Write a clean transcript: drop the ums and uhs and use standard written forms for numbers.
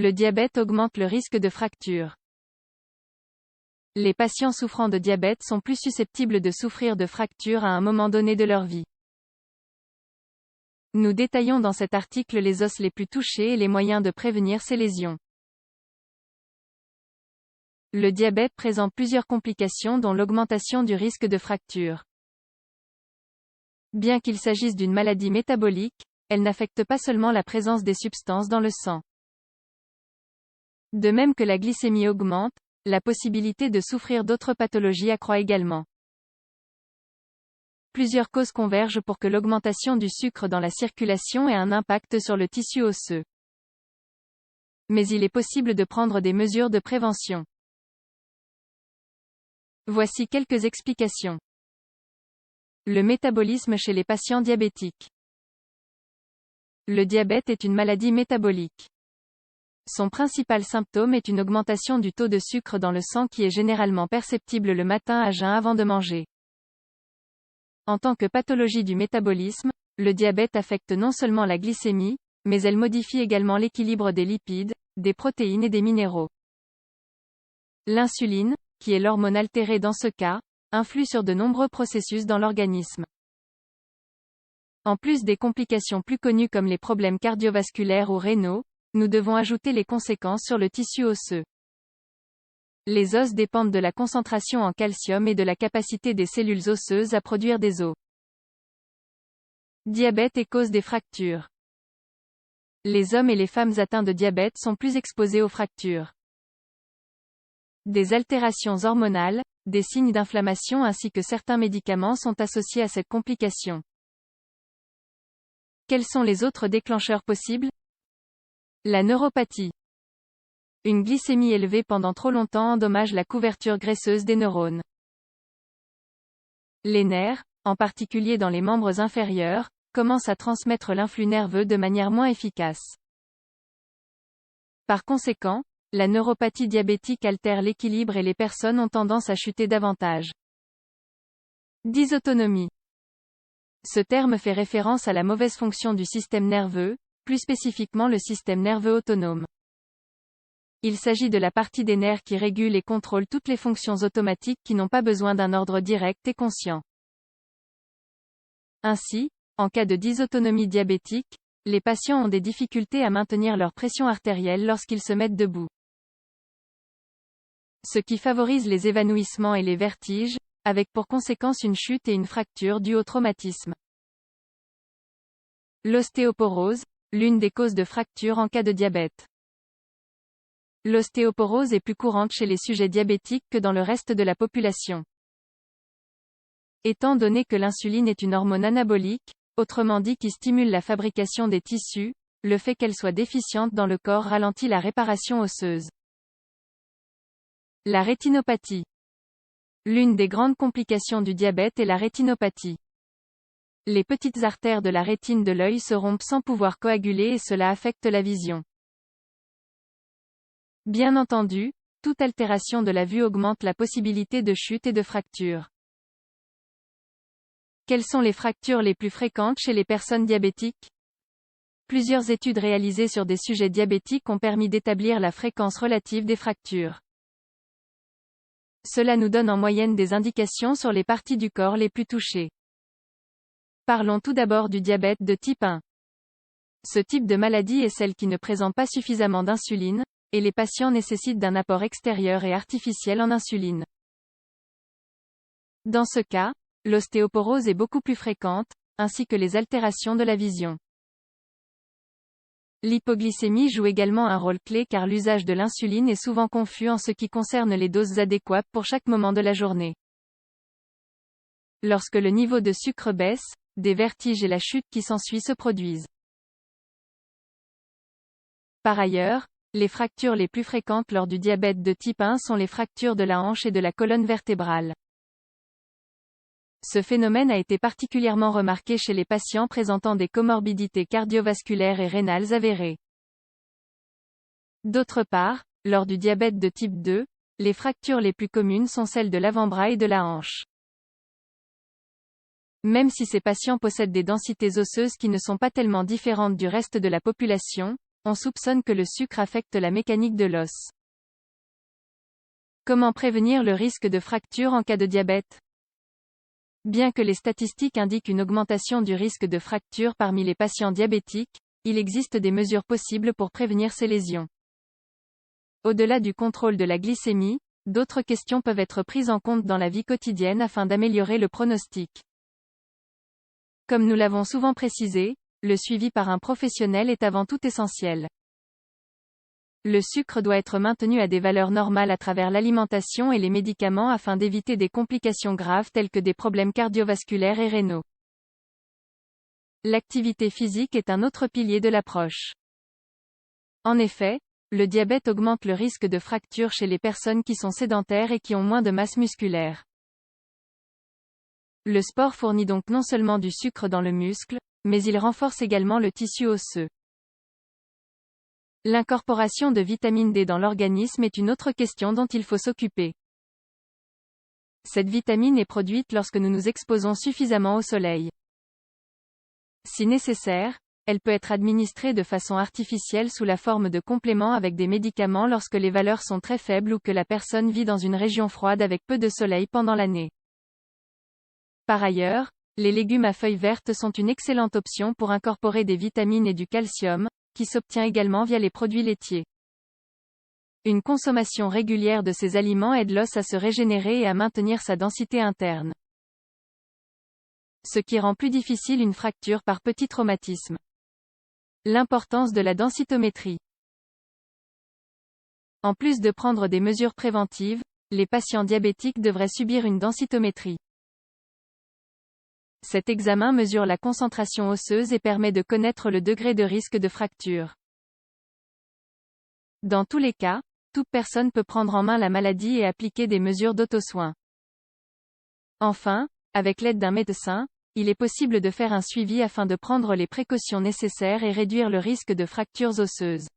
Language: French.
Le diabète augmente le risque de fracture. Les patients souffrant de diabète sont plus susceptibles de souffrir de fractures à un moment donné de leur vie. Nous détaillons dans cet article les os les plus touchés et les moyens de prévenir ces lésions. Le diabète présente plusieurs complications dont l'augmentation du risque de fracture. Bien qu'il s'agisse d'une maladie métabolique, elle n'affecte pas seulement la présence des substances dans le sang. De même que la glycémie augmente, la possibilité de souffrir d'autres pathologies accroît également. Plusieurs causes convergent pour que l'augmentation du sucre dans la circulation ait un impact sur le tissu osseux. Mais il est possible de prendre des mesures de prévention. Voici quelques explications. Le métabolisme chez les patients diabétiques. Le diabète est une maladie métabolique. Son principal symptôme est une augmentation du taux de sucre dans le sang qui est généralement perceptible le matin à jeun avant de manger. En tant que pathologie du métabolisme, le diabète affecte non seulement la glycémie, mais elle modifie également l'équilibre des lipides, des protéines et des minéraux. L'insuline, qui est l'hormone altérée dans ce cas, influe sur de nombreux processus dans l'organisme. En plus des complications plus connues comme les problèmes cardiovasculaires ou rénaux, nous devons ajouter les conséquences sur le tissu osseux. Les os dépendent de la concentration en calcium et de la capacité des cellules osseuses à produire des os. Diabète et cause des fractures. Les hommes et les femmes atteints de diabète sont plus exposés aux fractures. Des altérations hormonales, des signes d'inflammation ainsi que certains médicaments sont associés à cette complication. Quels sont les autres déclencheurs possibles? La neuropathie. Une glycémie élevée pendant trop longtemps endommage la couverture graisseuse des neurones. Les nerfs, en particulier dans les membres inférieurs, commencent à transmettre l'influx nerveux de manière moins efficace. Par conséquent, la neuropathie diabétique altère l'équilibre et les personnes ont tendance à chuter davantage. Dysautonomie. Ce terme fait référence à la mauvaise fonction du système nerveux, plus spécifiquement le système nerveux autonome. Il s'agit de la partie des nerfs qui régule et contrôle toutes les fonctions automatiques qui n'ont pas besoin d'un ordre direct et conscient. Ainsi, en cas de dysautonomie diabétique, les patients ont des difficultés à maintenir leur pression artérielle lorsqu'ils se mettent debout. Ce qui favorise les évanouissements et les vertiges, avec pour conséquence une chute et une fracture due au traumatisme. L'ostéoporose, l'une des causes de fracture en cas de diabète. L'ostéoporose est plus courante chez les sujets diabétiques que dans le reste de la population. Étant donné que l'insuline est une hormone anabolique, autrement dit qui stimule la fabrication des tissus, le fait qu'elle soit déficiente dans le corps ralentit la réparation osseuse. La rétinopathie. L'une des grandes complications du diabète est la rétinopathie. Les petites artères de la rétine de l'œil se rompent sans pouvoir coaguler et cela affecte la vision. Bien entendu, toute altération de la vue augmente la possibilité de chute et de fracture. Quelles sont les fractures les plus fréquentes chez les personnes diabétiques? Plusieurs études réalisées sur des sujets diabétiques ont permis d'établir la fréquence relative des fractures. Cela nous donne en moyenne des indications sur les parties du corps les plus touchées. Parlons tout d'abord du diabète de type 1. Ce type de maladie est celle qui ne présente pas suffisamment d'insuline, et les patients nécessitent d'un apport extérieur et artificiel en insuline. Dans ce cas, l'ostéoporose est beaucoup plus fréquente, ainsi que les altérations de la vision. L'hypoglycémie joue également un rôle clé car l'usage de l'insuline est souvent confus en ce qui concerne les doses adéquates pour chaque moment de la journée. Lorsque le niveau de sucre baisse, des vertiges et la chute qui s'ensuit se produisent. Par ailleurs, les fractures les plus fréquentes lors du diabète de type 1 sont les fractures de la hanche et de la colonne vertébrale. Ce phénomène a été particulièrement remarqué chez les patients présentant des comorbidités cardiovasculaires et rénales avérées. D'autre part, lors du diabète de type 2, les fractures les plus communes sont celles de l'avant-bras et de la hanche. Même si ces patients possèdent des densités osseuses qui ne sont pas tellement différentes du reste de la population, on soupçonne que le sucre affecte la mécanique de l'os. Comment prévenir le risque de fracture en cas de diabète? Bien que les statistiques indiquent une augmentation du risque de fracture parmi les patients diabétiques, il existe des mesures possibles pour prévenir ces lésions. Au-delà du contrôle de la glycémie, d'autres questions peuvent être prises en compte dans la vie quotidienne afin d'améliorer le pronostic. Comme nous l'avons souvent précisé, le suivi par un professionnel est avant tout essentiel. Le sucre doit être maintenu à des valeurs normales à travers l'alimentation et les médicaments afin d'éviter des complications graves telles que des problèmes cardiovasculaires et rénaux. L'activité physique est un autre pilier de l'approche. En effet, le diabète augmente le risque de fracture chez les personnes qui sont sédentaires et qui ont moins de masse musculaire. Le sport fournit donc non seulement du sucre dans le muscle, mais il renforce également le tissu osseux. L'incorporation de vitamine D dans l'organisme est une autre question dont il faut s'occuper. Cette vitamine est produite lorsque nous nous exposons suffisamment au soleil. Si nécessaire, elle peut être administrée de façon artificielle sous la forme de compléments avec des médicaments lorsque les valeurs sont très faibles ou que la personne vit dans une région froide avec peu de soleil pendant l'année. Par ailleurs, les légumes à feuilles vertes sont une excellente option pour incorporer des vitamines et du calcium, qui s'obtient également via les produits laitiers. Une consommation régulière de ces aliments aide l'os à se régénérer et à maintenir sa densité interne. Ce qui rend plus difficile une fracture par petit traumatisme. L'importance de la densitométrie. En plus de prendre des mesures préventives, les patients diabétiques devraient subir une densitométrie. Cet examen mesure la concentration osseuse et permet de connaître le degré de risque de fracture. Dans tous les cas, toute personne peut prendre en main la maladie et appliquer des mesures d'auto-soin. Enfin, avec l'aide d'un médecin, il est possible de faire un suivi afin de prendre les précautions nécessaires et réduire le risque de fractures osseuses.